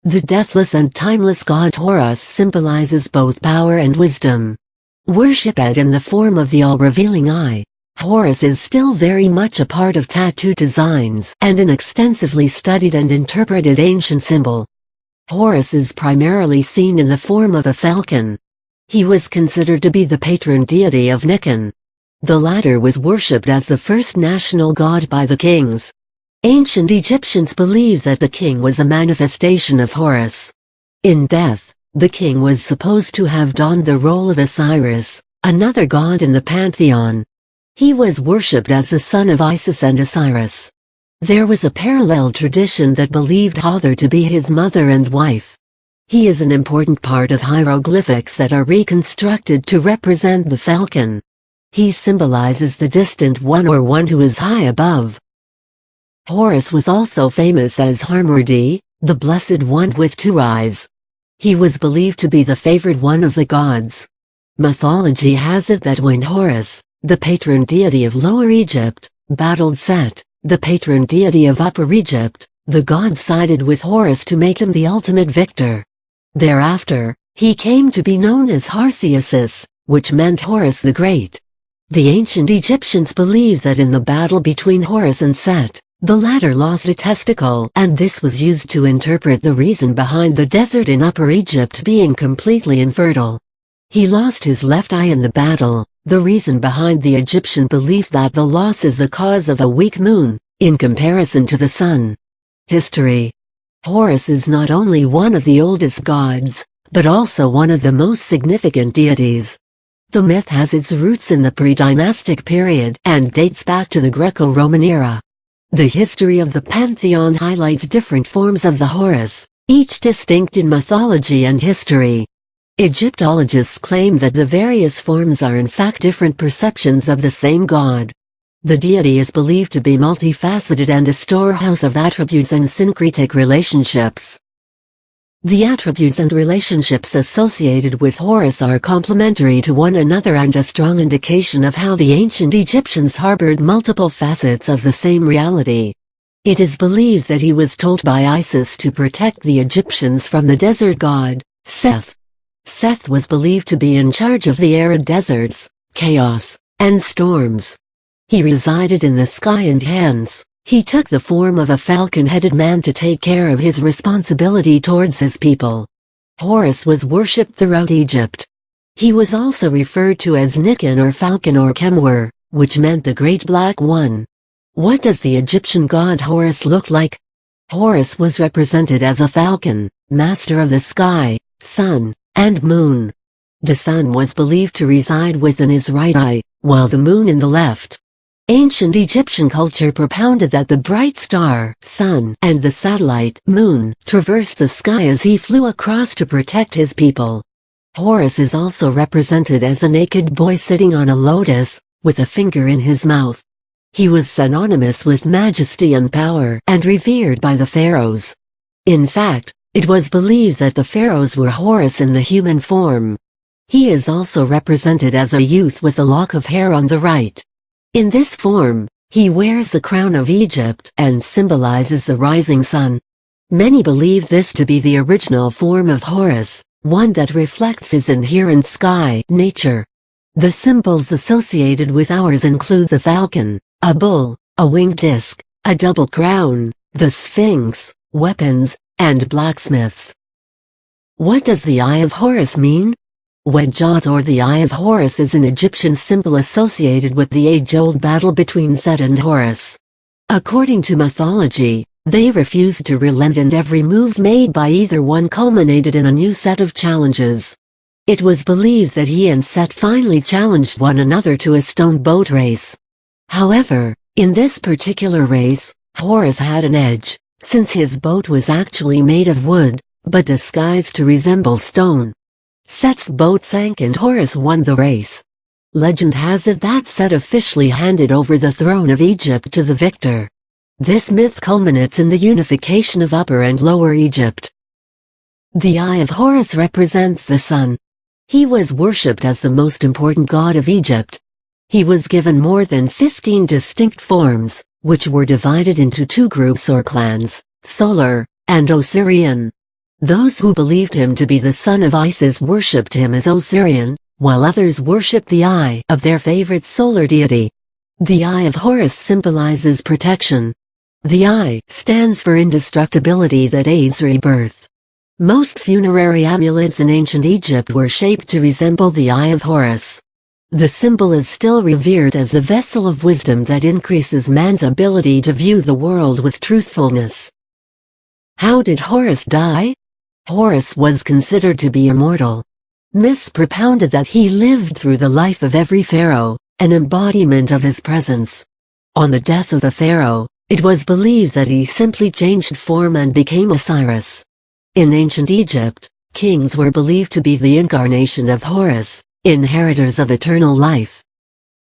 The deathless and timeless god Horus symbolizes both power and wisdom. Worshipped in the form of the all-revealing eye, Horus is still very much a part of tattoo designs and an extensively studied and interpreted ancient symbol. Horus is primarily seen in the form of a falcon. He was considered to be the patron deity of Nikan. The latter was worshipped as the first national god by the kings. Ancient Egyptians believed that the king was a manifestation of Horus. In death, the king was supposed to have donned the role of Osiris, another god in the pantheon. He was worshipped as the son of Isis and Osiris. There was a parallel tradition that believed Hathor to be his mother and wife. He is an important part of hieroglyphics that are reconstructed to represent the falcon. He symbolizes the distant one or one who is high above. Horus was also famous as Haredi, the Blessed One with two eyes. He was believed to be the favored one of the gods. Mythology has it that when Horus, the patron deity of Lower Egypt, battled Set, the patron deity of Upper Egypt, the gods sided with Horus to make him the ultimate victor. Thereafter, he came to be known as Harsiasis, which meant Horus the Great. The ancient Egyptians believed that in the battle between Horus and Set, the latter lost a testicle, and this was used to interpret the reason behind the desert in Upper Egypt being completely infertile. He lost his left eye in the battle, the reason behind the Egyptian belief that the loss is the cause of a weak moon, in comparison to the sun. History. Horus is not only one of the oldest gods, but also one of the most significant deities. The myth has its roots in the pre-dynastic period and dates back to the Greco-Roman era. The history of the pantheon highlights different forms of the Horus, each distinct in mythology and history. Egyptologists claim that the various forms are in fact different perceptions of the same god. The deity is believed to be multifaceted and a storehouse of attributes and syncretic relationships. The attributes and relationships associated with Horus are complementary to one another and a strong indication of how the ancient Egyptians harbored multiple facets of the same reality. It is believed that he was told by Isis to protect the Egyptians from the desert god, Seth. Seth was believed to be in charge of the arid deserts, chaos, and storms. He resided in the sky and hence, he took the form of a falcon-headed man to take care of his responsibility towards his people. Horus was worshipped throughout Egypt. He was also referred to as Nikan or Falcon or Kemwer, which meant the Great Black One. What does the Egyptian god Horus look like? Horus was represented as a falcon, master of the sky, sun, and moon. The sun was believed to reside within his right eye, while the moon in the left. Ancient Egyptian culture propounded that the bright star, sun, and the satellite, moon, traversed the sky as he flew across to protect his people. Horus is also represented as a naked boy sitting on a lotus, with a finger in his mouth. He was synonymous with majesty and power and revered by the pharaohs. In fact, it was believed that the pharaohs were Horus in the human form. He is also represented as a youth with a lock of hair on the right. In this form, he wears the crown of Egypt and symbolizes the rising sun. Many believe this to be the original form of Horus, one that reflects his inherent sky nature. The symbols associated with ours include the falcon, a bull, a winged disc, a double crown, the sphinx, weapons, and blacksmiths. What does the Eye of Horus mean? Wedjat or the Eye of Horus is an Egyptian symbol associated with the age-old battle between Set and Horus. According to mythology, they refused to relent and every move made by either one culminated in a new set of challenges. It was believed that he and Set finally challenged one another to a stone boat race. However, in this particular race, Horus had an edge, since his boat was actually made of wood, but disguised to resemble stone. Set's boat sank and Horus won the race. Legend has it that Set officially handed over the throne of Egypt to the victor. This myth culminates in the unification of Upper and Lower Egypt. The Eye of Horus represents the sun. He was worshipped as the most important god of Egypt. He was given more than 15 distinct forms, which were divided into two groups or clans, Solar and Osirian. Those who believed him to be the son of Isis worshipped him as Osirian, while others worshipped the eye of their favorite solar deity. The Eye of Horus symbolizes protection. The eye stands for indestructibility that aids rebirth. Most funerary amulets in ancient Egypt were shaped to resemble the Eye of Horus. The symbol is still revered as a vessel of wisdom that increases man's ability to view the world with truthfulness. How did Horus die? Horus was considered to be immortal. Myths propounded that he lived through the life of every pharaoh, an embodiment of his presence. On the death of a pharaoh, it was believed that he simply changed form and became Osiris. In ancient Egypt, kings were believed to be the incarnation of Horus, inheritors of eternal life.